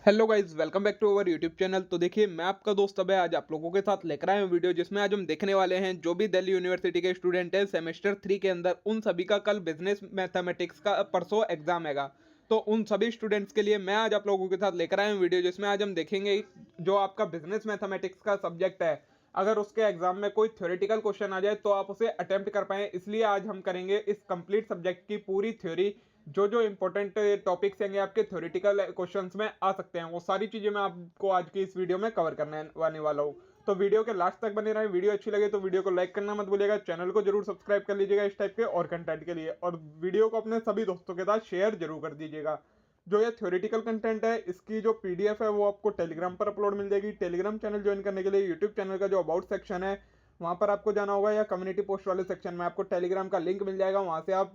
Hello guys, welcome back to our YouTube channel. तो देखिए, मैं आपका दोस्त अभय आज आप लोगों के साथ लेकर आया हूँ वीडियो, जिसमें आज हम देखने वाले हैं जो भी दिल्ली यूनिवर्सिटी के स्टूडेंट हैं सेमेस्टर 3 के अंदर, उन सभी का कल बिजनेस मैथमेटिक्स का परसों एग्जाम हैगा। तो उन सभी स्टूडेंट्स के लिए मैं आज आप लोगों के साथ लेकर आया हूँ वीडियो, जिसमें आज हम देखेंगे जो आपका बिजनेस मैथमेटिक्स का सब्जेक्ट है, अगर उसके एग्जाम में कोई थ्योरेटिकल क्वेश्चन आ जाए तो आप उसे अटेम्प्ट कर पाएँ। इसलिए आज हम करेंगे इस कंप्लीट सब्जेक्ट की पूरी थ्योरी। जो जो इंपॉर्टेंट टॉपिक्स हैं आपके थ्योरेटिकल क्वेश्चंस में आ सकते हैं, वो सारी चीजें मैं आपको आज की इस वीडियो में कवर करने वाने वाला हूँ। तो वीडियो के लास्ट तक बने रहें। वीडियो अच्छी लगे तो वीडियो को लाइक करना मत भूलिएगा, चैनल को जरूर सब्सक्राइब कर लीजिएगा इस टाइप के और कंटेंट के लिए, और वीडियो को अपने सभी दोस्तों के साथ शेयर जरूर कर दीजिएगा। जो ये थ्योरेटिकल कंटेंट है, इसकी जो पीडीएफ है वो आपको टेलीग्राम पर अपलोड मिल जाएगी। टेलीग्राम चैनल ज्वाइन करने के लिए यूट्यूब चैनल का जो अबाउट सेक्शन है वहां पर आपको जाना होगा, या कम्युनिटी पोस्ट वाले सेक्शन में आपको टेलीग्राम का लिंक मिल जाएगा, वहां से आप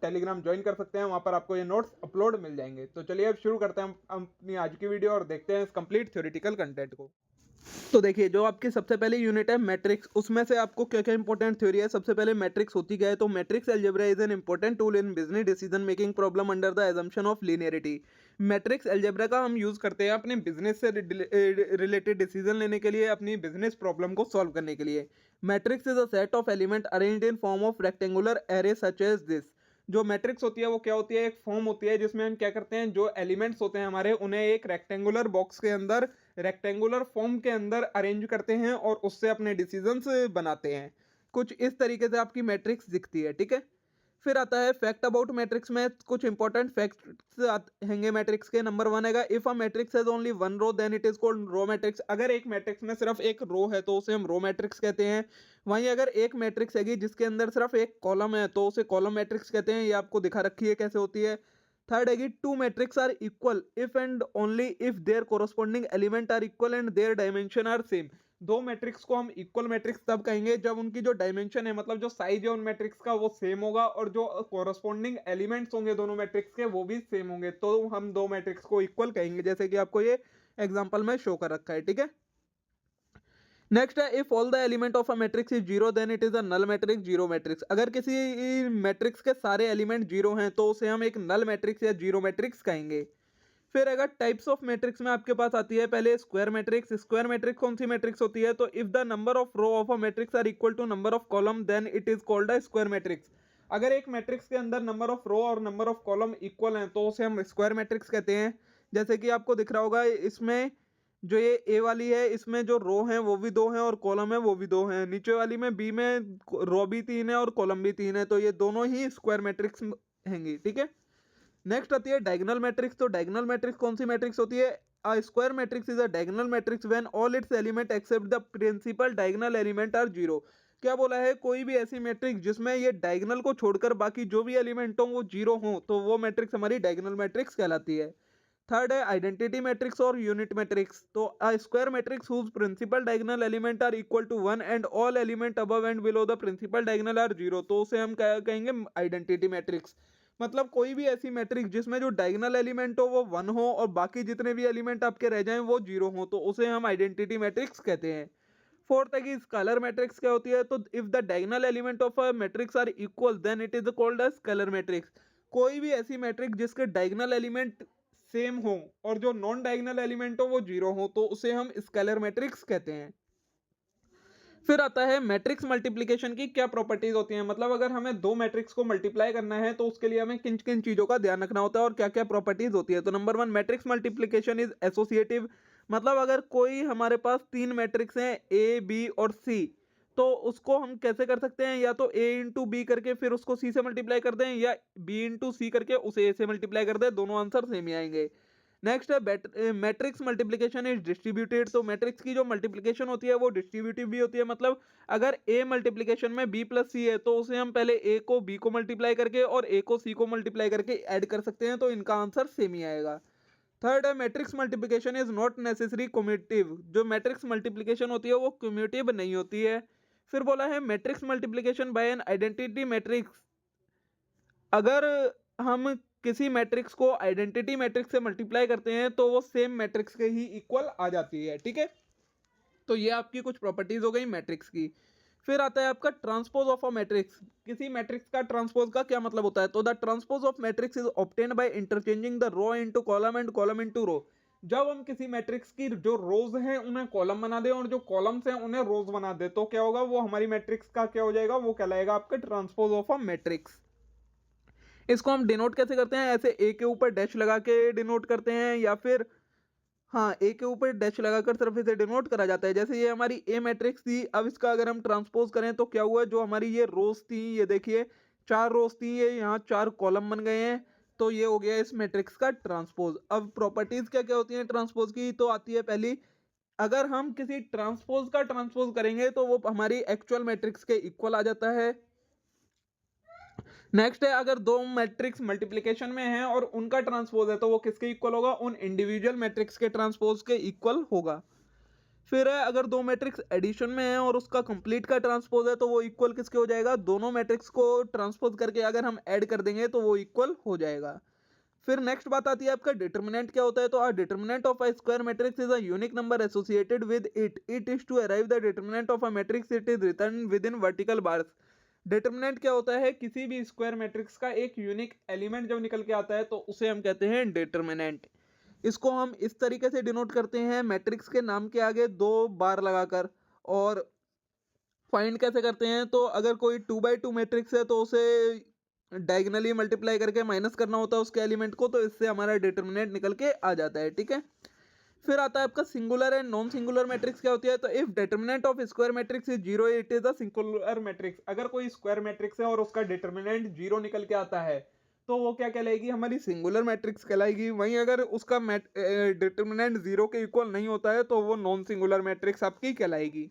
टेलीग्राम ज्वाइन कर सकते हैं। वहां पर आपको ये नोट्स अपलोड मिल जाएंगे। तो चलिए अब शुरू करते हैं हम अपनी आज की वीडियो और देखते हैं इस कंप्लीट थ्योरेटिकल कंटेंट को। तो देखिए, जो आपकी सबसे पहले यूनिट है मैट्रिक्स, उसमें से आपको क्या क्या इंपॉर्टेंट थ्योरी है। सबसे पहले मैट्रिक्स होती क्या है, तो matrix algebra is an important tool in business decision making problem under the assumption of linearity. Matrix algebra का हम यूज करते हैं अपने बिजनेस से रिलेटेड डिसीजन लेने के लिए, अपनी बिजनेस प्रॉब्लम को सॉल्व करने के लिए। Matrix is a set of element arranged in form of rectangular array such as this. जो मैट्रिक्स होती है वो क्या होती है, एक फॉर्म होती है जिसमें हम क्या करते हैं, जो एलिमेंट्स होते हैं हमारे, उन्हें एक रेक्टेंगुलर बॉक्स के अंदर, रेक्टेंगुलर फॉर्म के अंदर अरेंज करते हैं और उससे अपने डिसीजंस बनाते हैं। कुछ इस तरीके से आपकी मैट्रिक्स दिखती है, ठीक है। फिर आता है फैक्ट अबाउट मैट्रिक्स में कुछ इंपॉर्टेंट फैक्ट्स हैंगे मैट्रिक्स के। नंबर वन हैगा, if a matrix has only one row then it is called row matrix. अगर एक मैट्रिक्स में सिर्फ एक रो है तो उसे हम रो मैट्रिक्स कहते हैं। वहीं अगर एक मैट्रिक्स हैगी जिसके अंदर सिर्फ एक कॉलम है तो उसे कॉलम मैट्रिक्स कहते हैं। ये आपको दिखा रखी है कैसे होती है। थर्ड हैगी, two matrix are equal if and only if their corresponding element are equal and their dimension are same. दो मैट्रिक्स को हम इक्वल मैट्रिक्स तब कहेंगे जब उनकी जो डायमेंशन है, मतलब जो साइज है उन मैट्रिक्स का, वो सेम होगा, और जो कोरस्पॉन्डिंग एलिमेंट्स होंगे दोनों मैट्रिक्स के वो भी सेम होंगे, तो हम दो मैट्रिक्स को इक्वल कहेंगे, जैसे कि आपको ये एग्जांपल में शो कर रखा है, ठीक है। नेक्स्ट है, if all the element of a matrix is zero then it is a null matrix zero matrix. अगर किसी मैट्रिक्स के सारे एलिमेंट जीरो हैं तो उसे हम एक नल मैट्रिक्स या जीरो मैट्रिक्स कहेंगे। फिर अगर टाइप्स ऑफ मैट्रिक्स में आपके पास आती है पहले स्क्वायर मैट्रिक्स। स्क्वायर मैट्रिक्स कौन सी मैट्रिक्स होती है, तो if the number of row of a matrix are equal to number of column then it is called a square matrix. अगर एक मैट्रिक्स के अंदर नंबर ऑफ रो और नंबर ऑफ कॉलम इक्वल हैं तो उसे हम स्क्वायर मैट्रिक्स कहते हैं। जैसे कि आपको दिख रहा होगा इसमें, जो ये ए वाली है इसमें जो रो हैं वो भी दो हैं और कॉलम है वो भी दो हैं। नीचे वाली में बी में रो भी तीन है और कॉलम भी तीन है, तो ये दोनों ही स्क्वायर मैट्रिक्स हैंगी, ठीक है। नेक्स्ट आती है डायगोनल मैट्रिक्स। तो डायगोनल मैट्रिक्स कौन सी मैट्रिक्स होती है, a square matrix is a diagonal matrix when all its element except the principal diagonal element are zero. क्या बोला है, कोई भी ऐसी मैट्रिक्स जिसमें ये डायगोनल को छोड़कर बाकी जो भी एलिमेंट हो वो जीरो हो, तो वो मैट्रिक्स हमारी डायगोनल मैट्रिक्स कहलाती है। थर्ड है आइडेंटिटी मैट्रिक्स और यूनिट मैट्रिक्स। तो a square matrix whose principal diagonal element are equal to one and all element above and below the principal diagonal are zero, तो उसे हम क्या कहेंगे, आइडेंटिटी मैट्रिक्स। मतलब कोई भी ऐसी मैट्रिक्स जिसमें जो डायगोनल एलिमेंट हो वो वन हो और बाकी जितने भी एलिमेंट आपके रह जाएं वो जीरो हो, तो उसे हम आइडेंटिटी मैट्रिक्स कहते हैं। फोर्थ है कि स्केलर मैट्रिक्स क्या होती है, तो if the diagonal element of a matrix are equal then it is called a scalar matrix. कोई भी ऐसी मैट्रिक्स जिसके डायगोनल एलिमेंट सेम हो और जो नॉन डायगोनल एलिमेंट हो वो जीरो हो, तो उसे हम स्केलर मैट्रिक्स कहते हैं। फिर आता है मैट्रिक्स मल्टीप्लिकेशन की क्या प्रॉपर्टीज होती हैं, मतलब अगर हमें दो मैट्रिक्स को मल्टीप्लाई करना है तो उसके लिए हमें किन किन चीजों का ध्यान रखना होता है और क्या क्या प्रॉपर्टीज होती है। तो number one, matrix multiplication is associative. मतलब अगर कोई हमारे पास तीन मैट्रिक्स हैं ए बी और सी, तो उसको हम कैसे कर सकते हैं, या तो ए इंटू बी करके फिर उसको सी से मल्टीप्लाई कर दें, या बी इंटू सी करके उसे ए से मल्टीप्लाई कर दें, दोनों आंसर सेम ही आएंगे। नेक्स्ट है मैट्रिक्स मल्टीप्लिकेशन इज डिस्ट्रीब्यूटेड। तो मैट्रिक्स की जो मल्टीप्लिकेशन होती है वो डिस्ट्रीब्यूटिव भी होती है। मतलब अगर ए मल्टीप्लिकेशन में बी प्लस सी है तो उसे हम पहले ए को बी को मल्टीप्लाई करके और ए को सी को मल्टीप्लाई करके ऐड कर सकते हैं, तो इनका आंसर सेम ही आएगा। थर्ड है matrix multiplication is not necessary commutative. जो मैट्रिक्स मल्टीप्लिकेशन होती है वो क्यूम्यूटिव नहीं होती है। फिर बोला है matrix multiplication bye an identity matrix. अगर हम किसी मैट्रिक्स को आइडेंटिटी मैट्रिक्स से मल्टीप्लाई करते हैं तो वो सेम मैट्रिक्स के ही इक्वल आ जाती है, ठीक है। तो ये आपकी कुछ प्रॉपर्टीज हो गई मैट्रिक्स की। फिर आता है आपका ट्रांसपोज ऑफ अ मैट्रिक्स। किसी मैट्रिक्स का ट्रांसपोज का क्या मतलब होता है, तो the transpose of matrix is obtained by interchanging the row into column and column into row. जब हम किसी मैट्रिक्स की जो रोज हैं उन्हें कॉलम बना दें और जो कॉलम्स हैं उन्हें रोज बना दे, तो क्या होगा, वो हमारी मैट्रिक्स का क्या हो जाएगा, वो कहलाएगा आपका ट्रांसपोज ऑफ अ मैट्रिक्स। इसको हम डिनोट कैसे करते हैं, ऐसे ए के ऊपर डैश लगा के डिनोट करते हैं, या फिर हाँ ए के ऊपर डैश लगाकर सिर्फ इसे डिनोट करा जाता है। जैसे ये हमारी ए मैट्रिक्स थी, अब इसका अगर हम ट्रांसपोज करें तो क्या हुआ, जो हमारी ये रोज थी, ये देखिए 4 रोज थी, ये यहाँ 4 कॉलम बन गए हैं, तो ये हो गया इस मैट्रिक्स का ट्रांसपोज। अब प्रॉपर्टीज क्या क्या होती हैं ट्रांसपोज की, तो आती है पहली, अगर हम किसी ट्रांसपोज का ट्रांसपोज करेंगे तो वो हमारी एक्चुअल मैट्रिक्स के इक्वल आ जाता है। नेक्स्ट है, अगर दो मैट्रिक्स मल्टीप्लिकेशन में हैं और उनका ट्रांसपोज है तो वो किसके इक्वल होगा, उन इंडिविजुअल मैट्रिक्स के ट्रांसपोज के इक्वल होगा। फिर है, अगर दो मैट्रिक्स एडिशन में है और उसका कंप्लीट का ट्रांसपोज है तो वो इक्वल किसके हो जाएगा, दोनों मैट्रिक्स को ट्रांसपोज करके अगर हम ऐड कर देंगे तो वो इक्वल हो जाएगा। फिर नेक्स्ट बात आती है आपका डिटर्मिनेंट क्या होता है, तो a determinant of a square matrix is a unique number associated with it, it is to arrive the determinant of a matrix it is written with in vertical bars. Determinant क्या होता है, किसी भी square matrix का एक unique element जब निकल के आता है तो उसे हम कहते हैं डिटर्मिनेंट। इसको हम इस तरीके से डिनोट करते हैं, मैट्रिक्स के नाम के आगे 2 बार लगाकर। और फाइंड कैसे करते हैं, तो अगर कोई 2 by 2 मैट्रिक्स है तो उसे डायगनली मल्टीप्लाई करके माइनस करना होता है उसके एलिमेंट को, तो इससे हमारा डिटर्मिनेंट निकल के आ जाता है, ठीक है। फिर आता है आपका singular and non singular matrix क्या होती है, तो if determinant of square matrix is zero it is a singular matrix. अगर कोई स्क्वायर मैट्रिक्स है और उसका डिटर्मिनेंट जीरो निकल के आता है तो वो क्या कहलाएगी, हमारी सिंगुलर मैट्रिक्स कहलाएगी। वहीं अगर उसका डिटर्मिनेंट जीरो के इक्वल नहीं होता है तो वो नॉन सिंगुलर मैट्रिक्स आपकी कहलाएगी।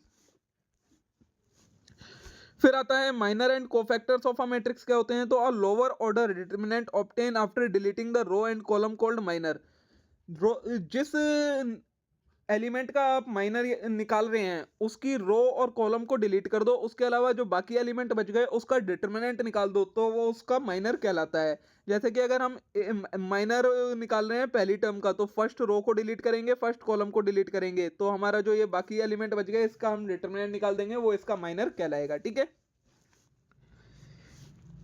फिर आता है minor and cofactors of a matrix क्या होते हैं, तो a lower order determinant obtain after deleting the row and column called minor. जिस एलिमेंट का आप माइनर निकाल रहे हैं उसकी रो और कॉलम को डिलीट कर दो, उसके अलावा जो बाकी एलिमेंट बच गए उसका डिटर्मिनेंट निकाल दो, तो वो उसका माइनर कहलाता है। जैसे कि अगर हम माइनर निकाल रहे हैं पहली टर्म का, तो फर्स्ट रो को डिलीट करेंगे, फर्स्ट कॉलम को डिलीट करेंगे, तो हमारा जो ये बाकी एलिमेंट बच गए इसका हम डिटर्मिनेंट निकाल देंगे, वो इसका माइनर कहलाएगा, ठीक है।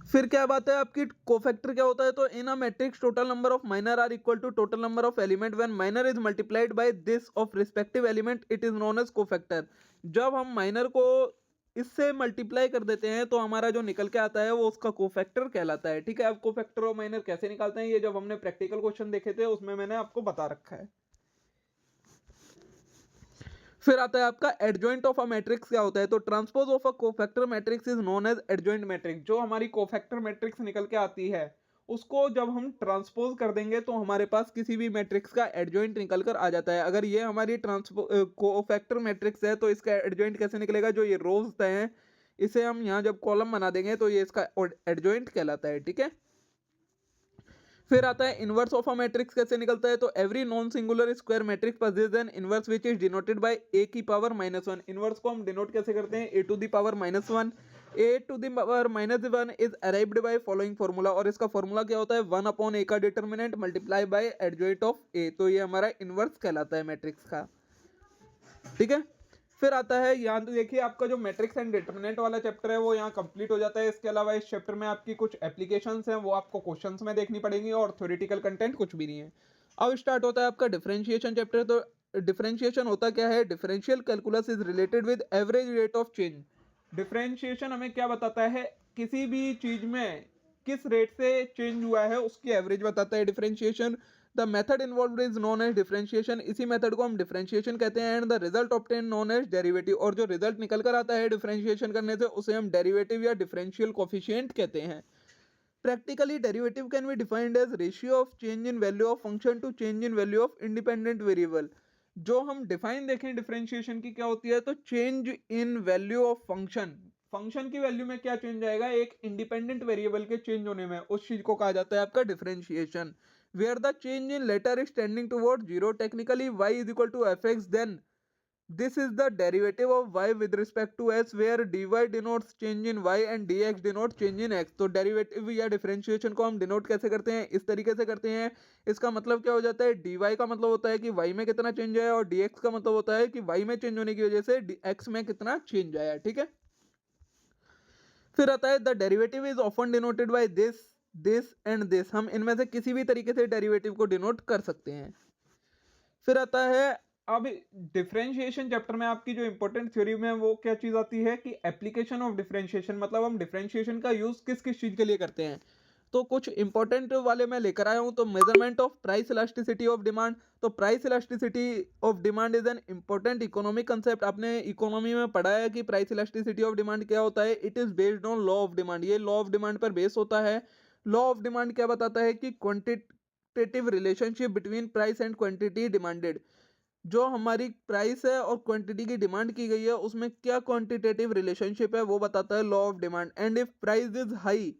फिर क्या बात है आपकी, कोफैक्टर क्या होता है, तो in a matrix total number of minor are equal to total number of element when minor is multiplied by this of respective element it is known as cofactor. जब हम माइनर को इससे मल्टीप्लाई कर देते हैं तो हमारा जो निकल के आता है वो उसका कोफैक्टर कहलाता है, ठीक है। अब कोफैक्टर और माइनर कैसे निकालते हैं, ये जब हमने प्रैक्टिकल क्वेश्चन देखे थे उसमें मैंने आपको बता रखा है। फिर आता है आपका एडजॉइंट ऑफ अ मैट्रिक्स क्या होता है, तो transpose of a cofactor matrix is known as adjoint matrix. जो हमारी कोफैक्टर मैट्रिक्स निकल के आती है उसको जब हम ट्रांसपोज कर देंगे तो हमारे पास किसी भी मैट्रिक्स का एडजॉइंट निकल कर आ जाता है। अगर ये हमारी कोफैक्टर मैट्रिक्स है तो इसका एडजॉइंट कैसे निकलेगा, जो ये रोज हैं इसे हम यहाँ जब कॉलम बना देंगे तो ये इसका एडजॉइंट कहलाता है, ठीक है। फिर आता है इनवर्स ऑफ अ मैट्रिक्स कैसे निकलता है, तो every non singular square matrix possess an inverse which is denoted by A की पावर -1। इनवर्स को हम डिनोट कैसे करते हैं, A to the power -1। A to the power -1 is arrived by following formula, और इसका फॉर्मूला क्या होता है, 1/a का determinant multiply by adjoint of A, तो ये हमारा इनवर्स कहलाता है मैट्रिक्स का, ठीक है। फिर आता है यहाँ तो देखिए आपका जो मैट्रिक्स एंड डिटर्मिनेंट वाला चैप्टर है वो यहाँ कंप्लीट हो जाता है। इसके अलावा इस चैप्टर में आपकी कुछ एप्लीकेशंस हैं वो आपको क्वेश्चंस में देखनी पड़ेंगी और थ्योरेटिकल कंटेंट कुछ भी नहीं है। अब स्टार्ट होता है आपका डिफरेंशिएशन चैप्टर। तो डिफरेंशिएशन होता क्या है, differential calculus is related with average rate of change. Differentiation हमें क्या बताता है, किसी भी चीज में किस रेट से चेंज हुआ है उसकी एवरेज बताता है differentiation. The method involve is known as differentiation, इसी मेथड को हम डिफरेंशिएशन कहते हैं। And the result obtain known as derivative, और जो रिजल्ट निकल कर आता है डिफरेंशिएशन करने से उसे हम डेरिवेटिव या डिफरेंशियल कोफिशिएंट कहते हैं। Practically derivative can be defined as ratio of change in value of function to change in value of independent variable. जो हम डिफाइन देखें डिफरेंशिएशन की क्या होती है, तो change in value of function, function की वैल्यू में क्या चेंज आएगा, एक इंडिपेंडेंट वेरिएबल के चेंज होने में, उस चीज को कहा जाता है आपका differentiation. Where the change in latter is tending toward zero, technically y is equal to fx, then this is the derivative of y with respect to s, where dy denotes change in y and dx denotes change in x। तो derivative या differentiation को हम denote कैसे करते हैं, इस तरीके से करते हैं। इसका मतलब क्या हो जाता है, dy का मतलब होता है कि y में कितना चेंज आया, और dx का मतलब होता है कि y में चेंज होने की वजह से x में कितना चेंज आया, ठीक है। फिर आता है the derivative is often denoted by this, this and this. हम इनमें से किसी भी तरीके से डेरिवेटिव को डिनोट कर सकते हैं। फिर आता है अब डिफरेंशिएशन चैप्टर में आपकी जो इंपॉर्टेंट थ्योरी में वो क्या चीज आती है कि एप्लीकेशन ऑफ डिफरेंशिएशन, मतलब हम डिफरेंशिएशन का यूज किस किस चीज के लिए करते हैं। तो कुछ इंपॉर्टेंट वाले मैं लेकर आया हूं। तो measurement of price elasticity of demand. तो price elasticity of demand is an important economic concept. आपने इकोनॉमी में पढ़ा है कि प्राइस इलास्टिसिटी ऑफ डिमांड क्या होता है। It is based on law of demand. ये लॉ ऑफ डिमांड पर बेस होता है। लॉ ऑफ डिमांड क्या बताता है कि quantitative relationship between price and quantity demanded. जो हमारी प्राइस है और क्वांटिटी की डिमांड की गई है उसमें क्या क्वांटिटेटिव रिलेशनशिप है वो बताता है law of demand. And if price is high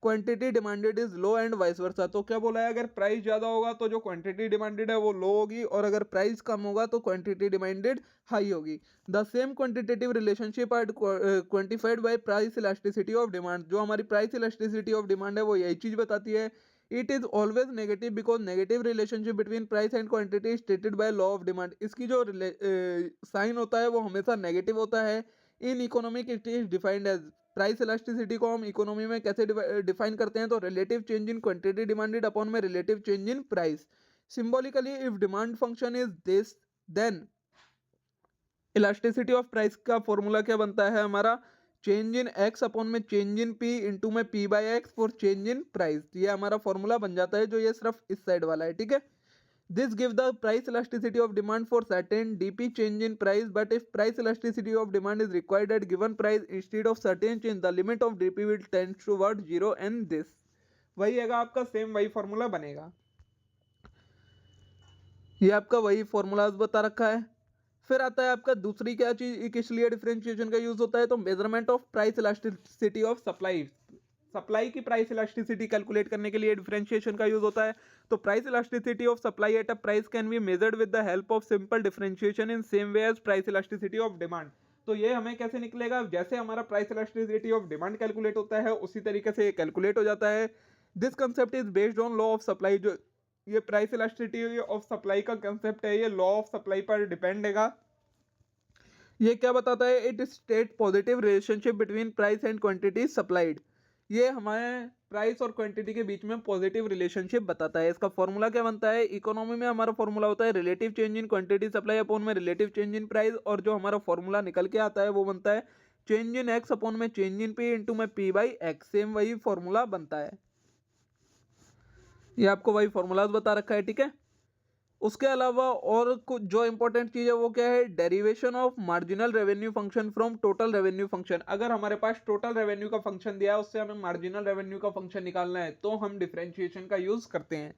quantity demanded is low and vice versa. तो क्या बोला है, अगर प्राइस ज्यादा होगा तो जो क्वांटिटी डिमांडेड है वो लो होगी, और अगर प्राइस कम होगा तो क्वांटिटी डिमांडेड हाई होगी। The same quantitative relationship are quantified by price elasticity of demand. जो हमारी प्राइस इलास्टिसिटी ऑफ डिमांड है वो यही चीज बताती है। It is always negative because negative relationship between price and quantity stated by law of demand. इसकी जो साइन होता है वो हमेशा नेगेटिव होता है। In economic it is defined as, price elasticity को हम इकोनॉमी में कैसे डिफाइन करते हैं, तो relative change in quantity demanded upon में relative change in price. Symbolically if demand function is this then elasticity of price का फॉर्मूला क्या बनता है हमारा, चेंज इन एक्स अपॉन में चेंज इन पी इंटू में P by X for change in price. ये हमारा फॉर्मूला बन जाता है, जो ये सिर्फ इस साइड वाला है, ठीक है। This gives the price elasticity of demand for certain dp change in price, but if price elasticity of demand is required at given price instead of certain change, the limit of dp will tend toward zero and this वही है आपका same वही formula बनेगा। ये आपका वही formula बता रखा है। फिर आता है आपका दूसरी क्या चीज किस लिए डिफरेंशिएशन का यूज होता है, तो measurement of price elasticity of supply. Supply की प्राइस इलास्टिसिटी कैलकुलेट करने के लिए डिफरेंशिएशन का यूज होता है। तो price elasticity of supply at a price can be measured with the help of simple differentiation in same way as price elasticity of demand. तो ये हमें कैसे निकलेगा, जैसे हमारा price elasticity of demand calculate होता है उसी तरीके से ये कैलकुलेट हो जाता है। This concept is based on law of supply. जो ये प्राइस इलास्टिसिटी ऑफ सप्लाई का कंसेप्ट है ये लॉ ऑफ सप्लाई पर डिपेंड है। ये क्या बताता है, it state positive relationship between price and quantity supplied. ये हमारे प्राइस और क्वांटिटी के बीच में पॉजिटिव रिलेशनशिप बताता है। इसका फॉर्मूला क्या बनता है, इकोनॉमी में हमारा फॉर्मूला होता है relative change in quantity supply upon में रिलेटिव चेंज इन प्राइस, और जो हमारा फॉर्मूला निकल के आता है वो बनता है चेंज इन एक्स अपॉन में चेंज इन पी इंटू में पी बाई एक्स। सेम वही फॉर्मूला बनता है। ये आपको वही फॉर्मूलाज बता रखा है, ठीक है। उसके अलावा और कुछ जो इंपॉर्टेंट चीज है वो क्या है, derivation of marginal revenue function from total revenue function. अगर हमारे पास टोटल रेवेन्यू का फंक्शन दिया है उससे हमें मार्जिनल रेवेन्यू का फंक्शन निकालना है तो हम डिफरेंशिएशन का यूज करते हैं।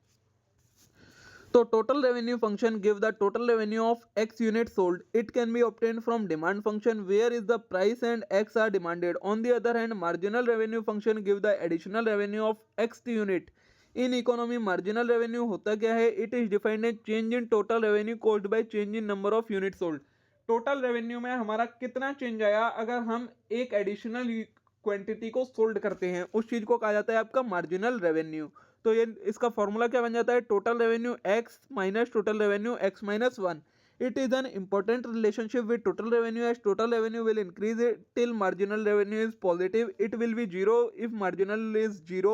तो total revenue function give the total revenue of x unit sold. It can be obtained from demand function where is the price and x are demanded. On the other hand marginal revenue function give the additional revenue of x unit. In economy marginal revenue होता क्या है, it is defined as change in total revenue caused by change in number of unit sold. Total revenue में हमारा कितना change आया अगर हम एक एडिशनल क्वांटिटी को सोल्ड करते हैं, उस चीज को कहा जाता है आपका मार्जिनल रेवेन्यू। तो ये इसका फॉर्मूला क्या बन जाता है, total revenue x minus total revenue x minus one. It is an important relationship with total revenue as total revenue will increase it till marginal revenue is positive. It will be zero if marginal is zero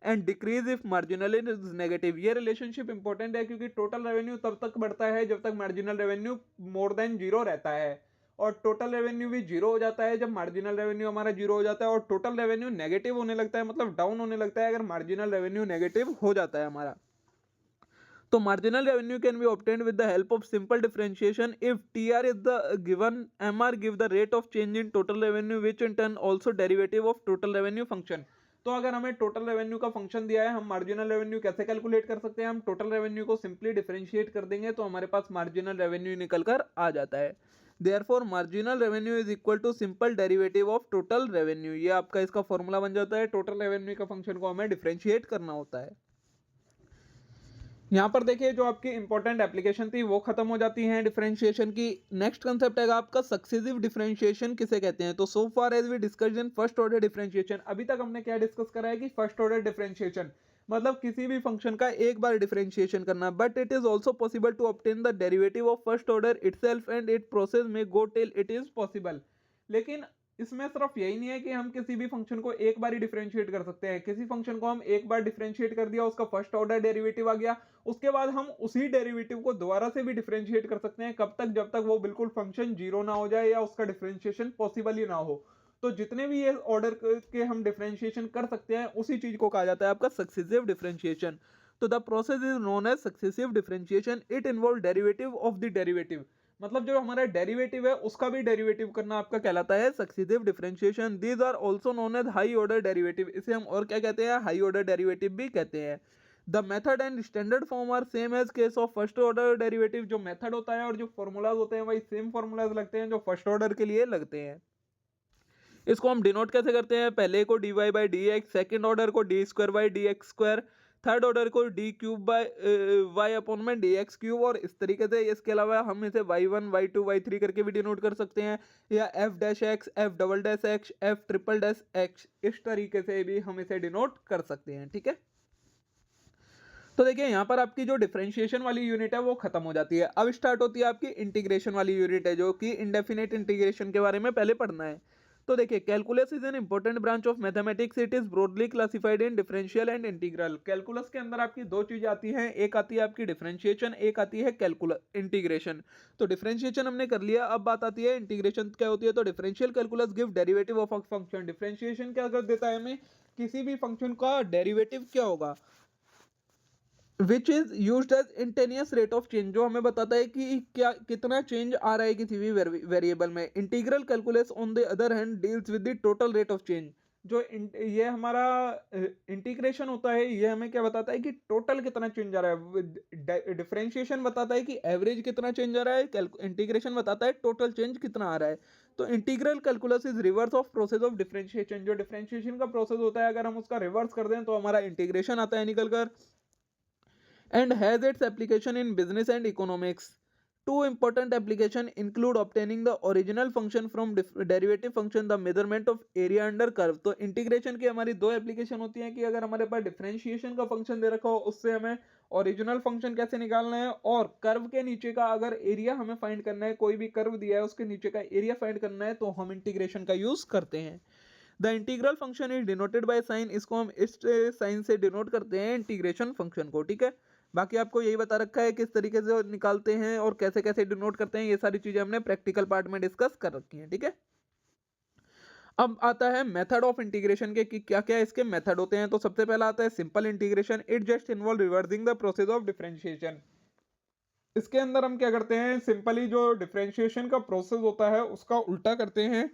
and decrease if marginal is negative. ये relationship important है क्योंकि total revenue तब तक बढ़ता है जब तक marginal revenue more than zero रहता है, और टोटल रेवेन्यू भी जीरो हो जाता है जब मार्जिनल रेवेन्यू हमारा जीरो हो जाता है, और टोटल रेवेन्यू नेगेटिव होने लगता है मतलब डाउन होने लगता है अगर मार्जिनल रेवेन्यू नेगेटिव हो जाता है हमारा। तो marginal revenue can be obtained with the help of simple differentiation if TR is the given MR give the rate of change in total revenue which in turn also derivative of total revenue function. तो अगर हमें total revenue का function दिया है हम marginal revenue कैसे calculate कर सकते हैं, हम टोटल रेवेन्यू को सिंपली डिफरेंशिएट कर देंगे तो हमारे पास मार्जिनल रेवेन्यू निकल कर आ जाता है। Therefore marginal revenue is equal to simple derivative of total revenue. ये आपका इसका फॉर्मूला बन जाता है, टोटल रेवेन्यू का फंक्शन को हमें डिफरेंशिएट करना होता है। यहाँ पर देखिए जो आपकी इंपॉर्टेंट एप्लीकेशन थी वो खत्म हो जाती है डिफरेंशिएशन की। नेक्स्ट कंसेप्ट है आपका सक्सेसिव डिफरेंशिएशन किसे कहते हैं। तो so far as we discussed in first order differentiation, अभी तक हमने क्या डिस्कस करा है कि फर्स्ट ऑर्डर डिफरेंशिएशन मतलब किसी भी फंक्शन का एक बार डिफरेंशिएशन करना, but it is also possible to obtain the derivative of first order itself and it process में go till it is possible. लेकिन इसमें सिर्फ यही नहीं है कि हम किसी भी फंक्शन को एक बार ही डिफरेंशिएट कर सकते हैं। किसी फंक्शन को हम एक बार डिफरेंशिएट कर दिया, उसका फर्स्ट ऑर्डर डेरिवेटिव आ गया, उसके बाद हम उसी डेरिवेटिव को दोबारा से भी डिफरेंशिएट कर सकते हैं। कब तक? जब तक वो बिल्कुल फंक्शन जीरो ना हो जाए या उसका डिफरेंशिएशन पॉसिबल ही ना हो। तो जितने भी ये ऑर्डर के हम डिफरेंशिएशन कर सकते हैं, उसी चीज को कहा जाता है आपका सक्सेसिव डिफरेंशिएशन। तो the process is known as successive differentiation. It involve derivative of the derivative. मतलब जो हमारा डेरिवेटिव है उसका भी डेरिवेटिव करना आपका कहलाता है successive differentiation. These are also known as high order derivative. इसे हम और क्या कहते हैं? हाई ऑर्डर डेरिवेटिव भी कहते हैं। The method and standard form are same as case of first order derivative. जो मेथड होता है और जो फॉर्मूलाज होते हैं वही सेम फॉर्मूलाज लगते हैं जो फर्स्ट ऑर्डर के लिए लगते हैं। इसको हम डिनोट कैसे करते हैं? पहले को D Y by D X, second order को D square by D X square, third order को D cube by Y upon में डी एक्स क्यूब, और इस तरीके से। इसके अलावा हम इसे y1 y2 y3 करके भी डिनोट कर सकते हैं, या F dash x, F double dash x, F triple dash x, इस तरीके से भी हम इसे डिनोट कर सकते हैं। ठीक है, तो देखिए यहाँ पर आपकी जो डिफरेंशिएशन वाली यूनिट है वो खत्म हो जाती है। अब स्टार्ट होती है आपकी इंटीग्रेशन वाली यूनिट है, जो कि इंडेफिनेट इंटीग्रेशन के बारे में पहले पढ़ना है। तो देखिए, calculus is an important branch of mathematics. It is broadly classified in differential and integral. Calculus के अंदर आपकी दो चीजें आती हैं, एक आती है आपकी डिफरेंशिएशन, एक आती है कैलकुलस इंटीग्रेशन। तो डिफरेंशिएशन हमने कर लिया, अब बात आती है इंटीग्रेशन क्या होती है। तो differential calculus give derivative of a function. Differentiation क्या कर देता है हमें? किसी भी फंक्शन का डेरिवेटिव क्या होगा, which is used as instantaneous rate of change, जो हमें बताता है कि क्या कितना चेंज आ रहा है किसी भी वेरिएबल में। Integral calculus on the other hand deals with the total rate of change. जो ये हमारा इंटीग्रेशन होता है, ये हमें क्या बताता है कि टोटल कितना चेंज आ रहा है। डिफरेंशिएशन बताता है कि एवरेज कितना चेंज आ रहा है, इंटीग्रेशन बताता है टोटल चेंज कितना आ रहा है। तो integral calculus is reverse of process of differentiation. जो डिफरेंशिएशन का प्रोसेस होता है, अगर हम उसका रिवर्स कर दें तो हमारा इंटीग्रेशन आता है निकल कर, and has its application in business and economics. Two important applications include obtaining the original function from derivative function, the measurement of area under curve. तो इंटीग्रेशन की हमारी दो एप्लीकेशन होती हैं कि अगर हमारे पास डिफरेंशिएशन का फंक्शन दे रखा हो, उससे हमें ओरिजिनल फंक्शन कैसे निकालना है, और कर्व के नीचे का अगर एरिया हमें फाइंड करना है, कोई भी कर्व दिया है उसके नीचे का एरिया फाइंड करना है, तो हम इंटीग्रेशन का यूज करते हैं। The integral function is denoted by sine. इसको हम इस साइन से डिनोट करते हैं इंटीग्रेशन फंक्शन को। ठीक है, बाकी आपको यही बता रखा है किस तरीके से निकालते हैं और कैसे कैसे डिनोट करते हैं, ये सारी चीजें हमने प्रैक्टिकल पार्ट में डिस्कस कर रखी हैं। ठीक है, अब आता है मेथड ऑफ इंटीग्रेशन के कि क्या क्या इसके मेथड होते हैं। तो सबसे पहला आता है simple integration. It just involve reversing the process of differentiation. इसके अंदर हम क्या करते हैं? सिंपली जो डिफरेंशिएशन का प्रोसेस होता है उसका उल्टा करते हैं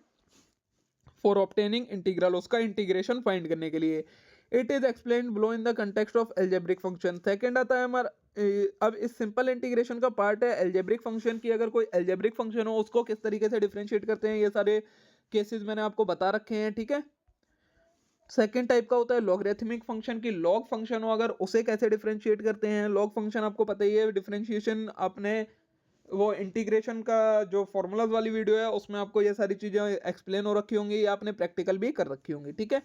फॉर ऑब्टेनिंग इंटीग्रल, उसका इंटीग्रेशन फाइंड करने के लिए। It is explained below in the context of algebraic function. Second आता है हमारा, अब इस सिंपल इंटीग्रेशन का पार्ट है एल्जेब्रिक फंक्शन की। अगर कोई एल्जेब्रिक फंक्शन हो उसको किस तरीके से डिफरेंशिएट करते हैं, ये सारे केसेस मैंने आपको बता रखे हैं। ठीक है, सेकेंड टाइप का होता है लॉगरिथमिक फंक्शन की। लॉग फंक्शन हो अगर, उसे कैसे डिफरेंशिएट करते हैं। लॉग फंक्शन आपको पता ही है, डिफरेंशिएशन आपने वो इंटीग्रेशन का जो फॉर्मूलाज वाली वीडियो है उसमें आपको ये सारी चीजें एक्सप्लेन हो रखी होंगी, या आपने प्रैक्टिकल भी कर रखी होंगी। ठीक है,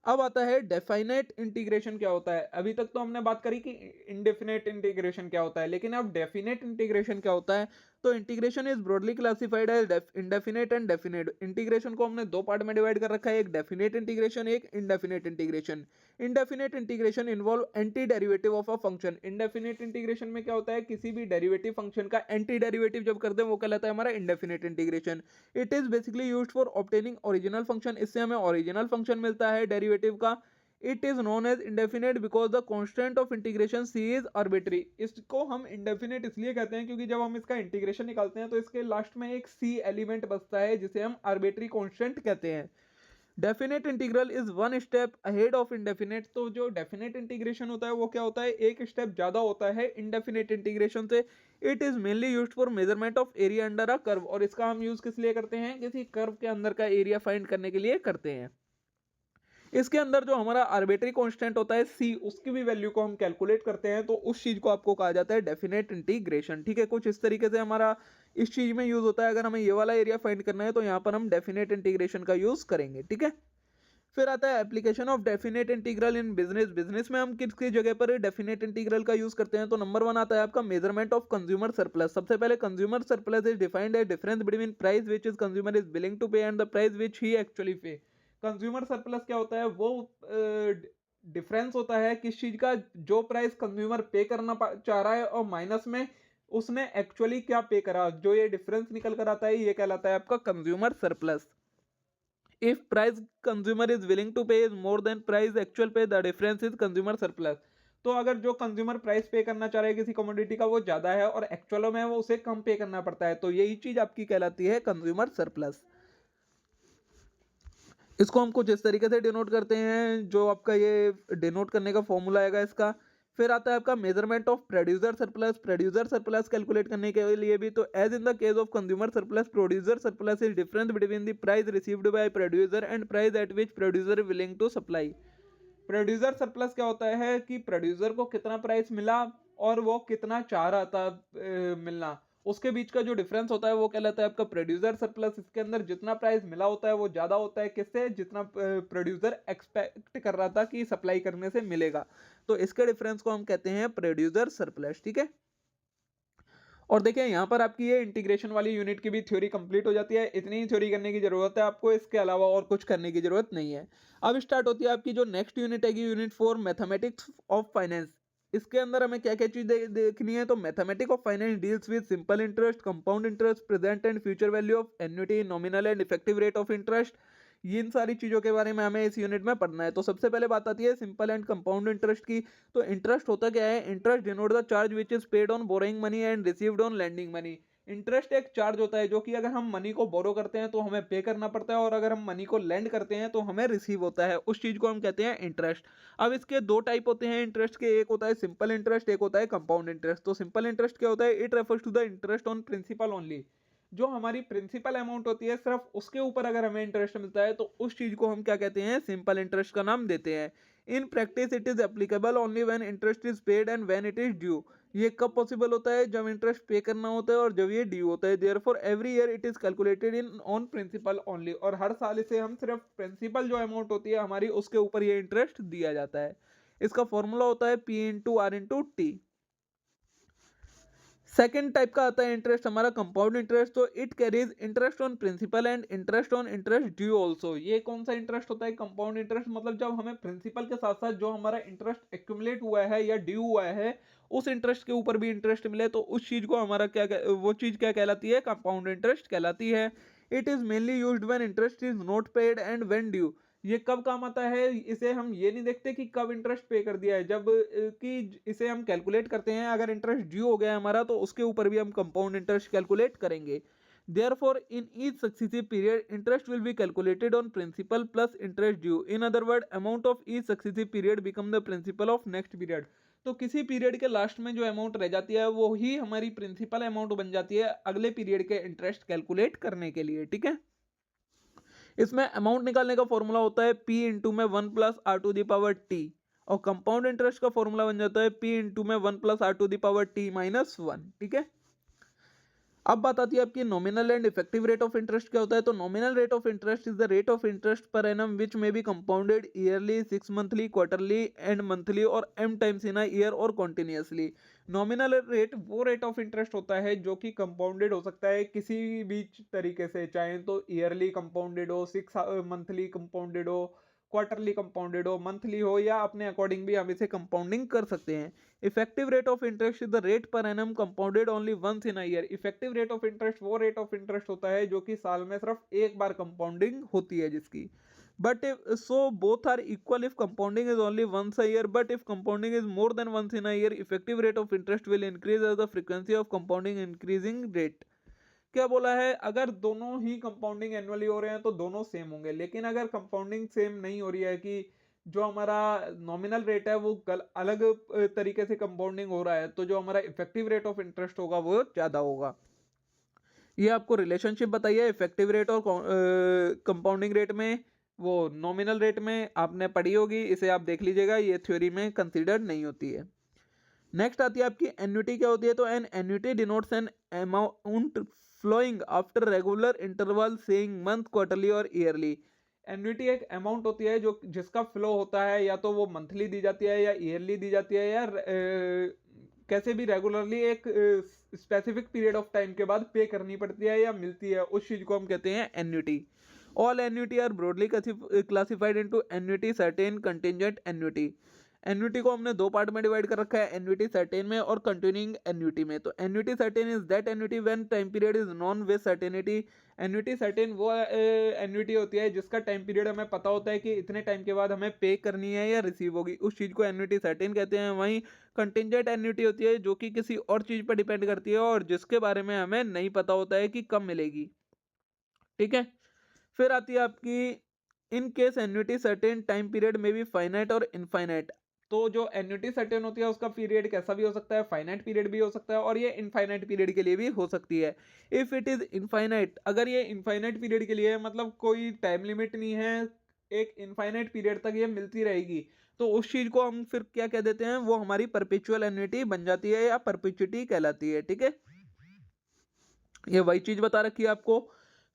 अब आता है डेफिनेट इंटीग्रेशन क्या होता है। अभी तक तो हमने बात करी कि इंडेफिनेट इंटीग्रेशन क्या होता है, लेकिन अब डेफिनेट इंटीग्रेशन क्या होता है। तो integration is broadly classified as indefinite and definite. Integration को हमने दो पार्ट में डिवाइड कर रखा है, एक डेफिनेट इंटीग्रेशन, एक indefinite integration. Indefinite integration involve anti derivative of a function. Indefinite integration में क्या होता है, किसी भी डेरिवेटिव फंक्शन का एंटी डेरिवेटिव जब करते हैं वो कहलाता है हमारा indefinite integration. It is basically used for obtaining original function. इससे हमें ओरिजिनल फंक्शन मिलता है डेरिवेटिव का। It is known as indefinite because the constant of integration C is arbitrary. इसको हम इंडेफिनेट इसलिए कहते हैं क्योंकि जब हम इसका इंटीग्रेशन निकालते हैं तो इसके लास्ट में एक सी एलिमेंट बचता है जिसे हम आर्बिट्री कांस्टेंट कहते हैं। Definite integral is one step ahead of indefinite. तो जो डेफिनेट इंटीग्रेशन होता है वो क्या होता है, एक स्टेप ज्यादा होता है इंडेफिनेट इंटीग्रेशन से। It is mainly used for measurement of area under a curve. और इसका हम यूज किस लिए करते हैं, किसी कर्व के अंदर का एरिया फाइंड करने के लिए करते हैं। इसके अंदर जो हमारा आर्बिट्री कांस्टेंट होता है सी, उसकी भी वैल्यू को हम कैलकुलेट करते हैं, तो उस चीज को आपको कहा जाता है डेफिनेट इंटीग्रेशन। ठीक है, कुछ इस तरीके से हमारा इस चीज में यूज होता है। अगर हमें ये वाला एरिया फाइंड करना है तो यहाँ पर हम डेफिनेट इंटीग्रेशन का यूज करेंगे। ठीक है, फिर आता है application of definite integral in business. Business में हम किसकी जगह पर डेफिनेट इंटीग्रल का यूज करते हैं? तो नंबर 1 आता है आपका मेजरमेंट ऑफ कंज्यूमर सरप्लस। सबसे पहले consumer surplus is defined as difference between price which is consumer is willing to pay and the price which he actually pay. Consumer surplus क्या होता है? वो डिफरेंस होता है किस चीज का, जो प्राइस कंज्यूमर पे करना चाह रहा है और माइनस में उसने एक्चुअली क्या पे करा, जो ये डिफरेंस निकल कर आता है ये कहलाता है आपका consumer surplus. If price consumer is willing to pay is more than price actual pay, the difference is consumer surplus। तो अगर जो कंज्यूमर प्राइस पे करना चाह रहा है किसी कमोडिटी का वो ज्यादा है और एक्चुअल में वो उसे कम पे करना पड़ता है, तो यही चीज आपकी कहलाती है कंज्यूमर सरप्लस। इसको हम कुछ इस तरीके से डिनोट करते हैं, जो आपका ये डिनोट करने का फॉर्मूला आएगा इसका। फिर आता है आपका measurement of producer surplus. Producer surplus calculate करने के लिए भी तो as in the case of consumer surplus, producer surplus is difference between the price received by producer and price at which producer willing to supply. Producer surplus क्या होता है कि producer को कितना प्राइस मिला और वो कितना चाह रहा था मिलना, उसके बीच का जो डिफरेंस होता है वो कहलाता है आपका प्रोड्यूसर सरप्लस। इसके अंदर जितना प्राइस मिला होता है वो ज्यादा होता है किससे? जितना प्रोड्यूसर एक्सपेक्ट कर रहा था कि सप्लाई करने से मिलेगा, तो इसके डिफरेंस को हम कहते हैं प्रोड्यूसर सरप्लस। ठीक है, और देखिए यहाँ पर आपकी ये इंटीग्रेशन वाली यूनिट की भी थ्योरी कंप्लीट हो जाती है। इतनी ही थ्योरी करने की जरूरत है आपको, इसके अलावा और कुछ करने की जरूरत नहीं है। अब स्टार्ट होती है आपकी जो नेक्स्ट यूनिट है, यूनिट 4 मैथमेटिक्स ऑफ फाइनेंस। इसके अंदर हमें क्या क्या चीज देखनी है? तो mathematics of finance deals with simple interest, compound interest, present and future value of annuity, nominal and effective rate of interest. इन सारी चीजों के बारे में हमें इस यूनिट में पढ़ना है। तो सबसे पहले बात आती है सिंपल एंड कंपाउंड इंटरेस्ट की। तो इंटरेस्ट होता क्या है? Interest denote the charge which is paid on borrowing money and received on lending money. Interest एक चार्ज होता है जो कि अगर हम मनी को बोरो करते हैं तो हमें पे करना पड़ता है, और अगर हम मनी को लैंड करते हैं तो हमें रिसीव होता है, उस चीज को हम कहते हैं इंटरेस्ट। अब इसके दो टाइप होते हैं इंटरेस्ट के, एक होता है सिंपल इंटरेस्ट, एक होता है कंपाउंड इंटरेस्ट। तो सिंपल इंटरेस्ट क्या होता है? It refers to the interest on principal only. जो हमारी प्रिंसिपल अमाउंट होती है सिर्फ उसके ऊपर अगर हमें इंटरेस्ट मिलता है तो उस चीज को हम क्या कहते हैं? सिंपल इंटरेस्ट का नाम देते हैं। In practice it is applicable only when interest is paid and when it is due. ये कब पॉसिबल होता है? जब इंटरेस्ट पे करना होता है और जब ये ड्यू होता है। Therefore every year it is calculated in on principal only. और हर साल इसे हम सिर्फ प्रिंसिपल जो अमाउंट होती है हमारी उसके ऊपर ये इंटरेस्ट दिया जाता है। इसका फॉर्मूला होता है P into R into T. Second type का आता है इंटरेस्ट हमारा कंपाउंड इंटरेस्ट। तो it carries interest on principal and interest on interest due also. ये कौन सा इंटरेस्ट होता है? Compound interest. मतलब जब हमें प्रिंसिपल के साथ साथ जो हमारा इंटरेस्ट एक्यूमुलेट हुआ है या ड्यू हुआ है उस इंटरेस्ट के ऊपर भी इंटरेस्ट मिले तो उस चीज को हमारा वो चीज क्या कहलाती है? कंपाउंड इंटरेस्ट कहलाती है। It is mainly used when interest is not paid and when due. ये कब काम आता है? इसे हम ये नहीं देखते कि कब इंटरेस्ट पे कर दिया है, जब कि इसे हम कैलकुलेट करते हैं अगर इंटरेस्ट ड्यू हो गया हमारा तो उसके ऊपर भी हम कंपाउंड इंटरेस्ट कैलकुलेट करेंगे। Therefore, in each successive period, interest will be calculated on principal plus interest due. In other words, amount of each successive period become the principal of next period. तो किसी period के last में जो amount रह जाती है वो ही हमारी प्रिंसिपल अमाउंट बन जाती है अगले पीरियड के इंटरेस्ट कैलकुलेट करने के लिए। ठीक है, इसमें अमाउंट निकालने का फॉर्मूला होता है P इंटू में 1 plus R to the power T, और कंपाउंड इंटरेस्ट का फॉर्मूला बन जाता है P इंटू में 1 plus R to the power T minus 1। ठीक है, अब बात आती है आपकी nominal and effective rate of interest क्या होता है। तो nominal rate of interest is the rate of interest per annum which may be compounded yearly, 6 monthly, quarterly and monthly और m times in a year और continuously. Nominal rate वो rate of interest होता है जो कि compounded हो सकता है किसी भी तरीके से, चाहे तो ईयरली कंपाउंडेड हो, 6 मंथली कंपाउंडेड हो, क्वार्टरली कंपाउंडेड हो, मंथली हो, या अपने अकॉर्डिंग भी हम इसे कंपाउंडिंग कर सकते हैं। Effective rate of interest is the rate per annum compounded only once in a year. Effective rate of interest वो रेट ऑफ इंटरेस्ट होता है जो कि साल में सिर्फ एक बार कंपाउंडिंग होती है जिसकी। But so both are equal if compounding is only once a year, but if compounding is more than once in a year effective rate of interest will increase as the frequency of compounding increasing rate. क्या बोला है? अगर दोनों ही compounding annually हो रहे हैं तो दोनों सेम होंगे, लेकिन अगर कंपाउंडिंग सेम नहीं हो रही है कि जो हमारा नॉमिनल रेट है वो अलग तरीके से कंपाउंडिंग हो रहा है, तो जो हमारा इफेक्टिव रेट ऑफ इंटरेस्ट होगा वो ज्यादा होगा। ये आपको रिलेशनशिप बताइए इफेक्टिव रेट और कंपाउंडिंग रेट में, वो नॉमिनल रेट में आपने पढ़ी होगी, इसे आप देख लीजिएगा, ये थ्योरी में कंसिडर नहीं होती है। नेक्स्ट आती है आपकी एन्युटी क्या होती है। तो an annuity denotes an amount flowing after regular interval saying month, quarterly और ईयरली। एन्युटी एक अमाउंट होती है जो जिसका फ्लो होता है, या तो वो मंथली दी जाती है या ईयरली दी जाती है, या कैसे भी रेगुलरली एक स्पेसिफिक पीरियड ऑफ टाइम के बाद पे करनी पड़ती है या मिलती है, उस चीज को हम कहते हैं annuity. All annuity are broadly classified into annuity certain contingent annuity. Annuity को हमने दो पार्ट में डिवाइड कर रखा है, एन्युटी सर्टेन में और कंटिन्यूइंग एन्युटी में। तो annuity certain is that annuity when time period is non with certainty. Annuity certain वो एन्युटी होती है जिसका टाइम पीरियड हमें पता होता है कि इतने टाइम के बाद हमें पे करनी है या रिसीव होगी, उस चीज को एन्युटी सर्टेन कहते हैं। वहीं कंटिंजेंट एन्युटी होती है जो कि किसी और चीज पर डिपेंड करती है और जिसके बारे में हमें नहीं पता होता है कि कब मिलेगी, ठीक है। फिर आती है आपकी in case annuity certain time period में भी फाइनाइट और इनफाइनाइट। तो जो एन्युटी सर्टेन होती है उसका पीरियड कैसा भी हो सकता है, फाइनाइट पीरियड भी हो सकता है और ये इनफाइनाइट पीरियड के लिए भी हो सकती है। इफ इट इज इनफाइनाइट, अगर ये इनफाइनाइट पीरियड के लिए है, मतलब कोई टाइम लिमिट नहीं है, एक इनफाइनाइट पीरियड तक ये मिलती रहेगी, तो उस चीज को हम फिर क्या कह देते हैं, वो हमारी परपेचुअल एन्युटी बन जाती है या परपेचुइटी कहलाती है, ठीक है। ये वही चीज बता रखी है आपको।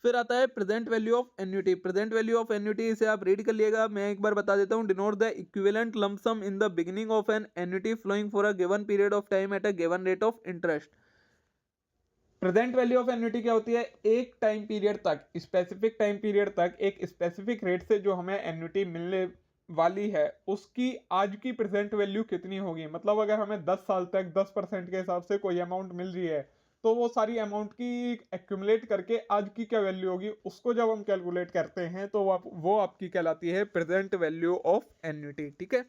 फिर आता है present value of annuity. Present value of annuity इसे आप रीड कर लिएगा, मैं एक बार बता देता हूँ। Denote the equivalent lump sum in the beginning of an annuity flowing for a given period of time at a given rate of interest. Present value of annuity क्या होती है, एक टाइम पीरियड तक, स्पेसिफिक टाइम पीरियड तक एक specific rate से जो हमें एन्युटी मिलने वाली है उसकी आज की प्रेजेंट वैल्यू कितनी होगी। मतलब अगर हमें 10 साल तक 10% के हिसाब से कोई अमाउंट मिल रही है, तो वो सारी अमाउंट की एक्यूमुलेट करके आज की क्या वैल्यू होगी, उसको जब हम कैलकुलेट करते हैं तो वो आपकी कहलाती है प्रेजेंट वैल्यू ऑफ एन्युटी, ठीक है।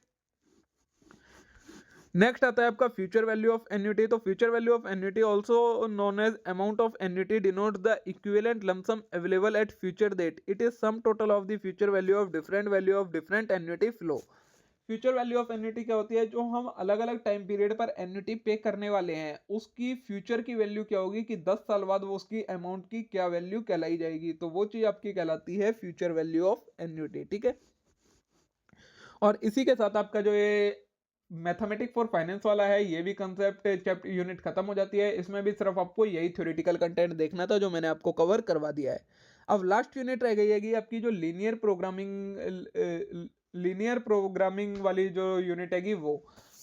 नेक्स्ट आता है आपका फ्यूचर वैल्यू ऑफ एन्युटी। तो future value of annuity also known as amount of annuity denote the equivalent lump sum available at future date. It is sum total of the future value of different annuity flow. Future value of annuity क्या होती है, जो हम अलग अलग time period पर annuity पे करने वाले हैं उसकी फ्यूचर की वैल्यू क्या होगी, कि 10 साल बाद वो उसकी अमाउंट की क्या वैल्यू कहलाई जाएगी, तो वो चीज आपकी कहलाती है फ्यूचर वैल्यू ऑफ एन्युटी, ठीक है। और इसी के साथ आपका जो ये मैथमेटिक फॉर फाइनेंस वाला है, ये भी कंसेप्ट चैप्टर यूनिट खत्म हो जाती है। इसमें भी सिर्फ आपको यही थ्योरेटिकल कंटेंट देखना था जो मैंने आपको कवर करवा दिया है। अब लास्ट यूनिट रह गई है आपकी जो लीनियर प्रोग्रामिंग वाली जो यूनिट हैगी वो।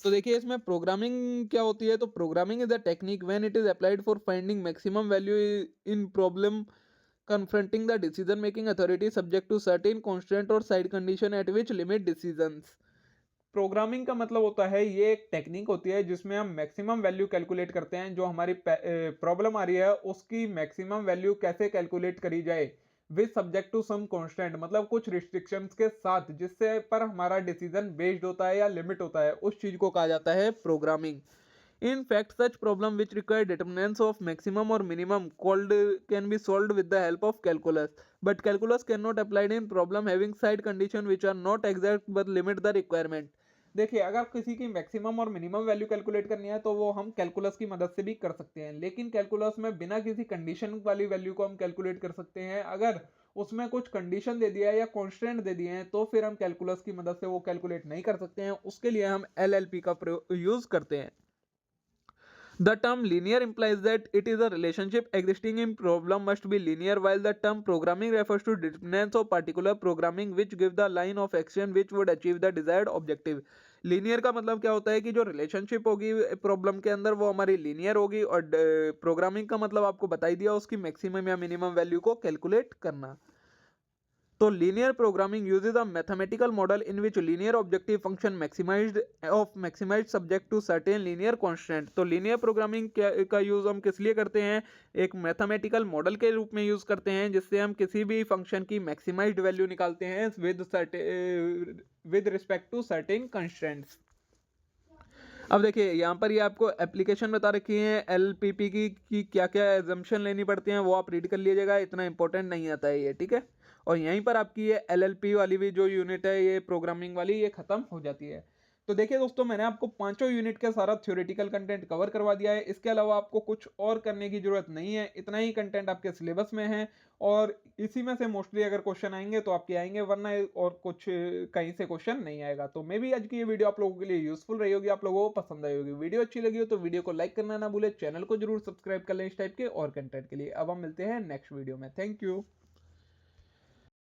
तो देखिए इसमें प्रोग्रामिंग क्या होती है, तो programming is a technique when it is applied for finding maximum value in problem confronting the decision making authority subject to certain constraint or side condition at which limit decisions। Programming का मतलब होता है, ये एक technique होती है जिसमें हम मैक्सिमम वैल्यू कैलकुलेट करते हैं, जो हमारी प्रॉब्लम आ रही है उसकी मैक्सिमम वैल्यू कैसे कैलकुलेट करी जाए with subject to some constant, मतलब कुछ रिस्ट्रिक्शंस के साथ जिससे पर हमारा डिसीजन बेस्ड होता है या लिमिट होता है, उस चीज को कहा जाता है programming. In fact, such problem which require determinants of maximum or minimum can be solved with the help of calculus. But calculus cannot applied in problem having side condition which are not exact but limit the requirement। देखिए अगर किसी की maximum और minimum value calculate करनी है तो वो हम कैलकुलस की मदद से भी कर सकते हैं, लेकिन कैलकुलस में बिना किसी कंडीशन वाली वैल्यू को हम कैलकुलेट कर सकते हैं। अगर उसमें कुछ कंडीशन दे दिया है या कॉन्स्टेंट दे दिए हैं तो फिर हम कैलकुलस की मदद से वो कैलकुलेट नहीं कर सकते हैं, उसके लिए हम एलएलपी का यूज करते हैं। The term linear implies that it is a relationship existing in problem must be linear, while the term programming refers to determinants of particular programming which give the line of action which would achieve the desired objective। Linear का मतलब क्या होता है कि जो relationship होगी problem के अंदर वो हमारी लीनियर होगी, और प्रोग्रामिंग का मतलब आपको बता ही दिया, उसकी मैक्सिमम या मिनिमम वैल्यू को कैलकुलेट करना। तो linear programming uses a mathematical model in which linear objective function maximized subject to certain linear constant. तो लीनियर प्रोग्रामिंग का यूज हम किस लिए करते हैं, एक मैथमेटिकल मॉडल के रूप में यूज करते हैं जिससे हम किसी भी फंक्शन की मैक्सिमाइज्ड वैल्यू निकालते हैं with respect to certain constraints. अब देखिए यहाँ पर ये आपको एप्लीकेशन बता रखी है एलपीपी की क्या क्या एजम्पशन लेनी पड़ती हैं, वो आप रीड कर लीजिएगा, इतना इंपॉर्टेंट नहीं आता है ये, ठीक है। और यहीं पर आपकी ये एलएलपी वाली भी जो यूनिट है ये प्रोग्रामिंग वाली, ये खत्म हो जाती है। तो देखिए दोस्तों मैंने आपको पांचों यूनिट का सारा थ्योरेटिकल कंटेंट कवर करवा दिया है, इसके अलावा आपको कुछ और करने की जरूरत नहीं है, इतना ही कंटेंट आपके सिलेबस में है और इसी में से मोस्टली अगर क्वेश्चन आएंगे तो आपके आएंगे, वरना और कुछ कहीं से क्वेश्चन नहीं आएगा। तो मे भी आज की ये वीडियो आप लोगों के लिए यूजफुल रही होगी, आप लोगों को पसंद आई होगी। वीडियो अच्छी लगी हो तो वीडियो को लाइक करना ना भूले, चैनल को जरूर सब्सक्राइब कर लें इस टाइप के और कंटेंट के लिए। अब हम मिलते हैं नेक्स्ट वीडियो में, थैंक यू।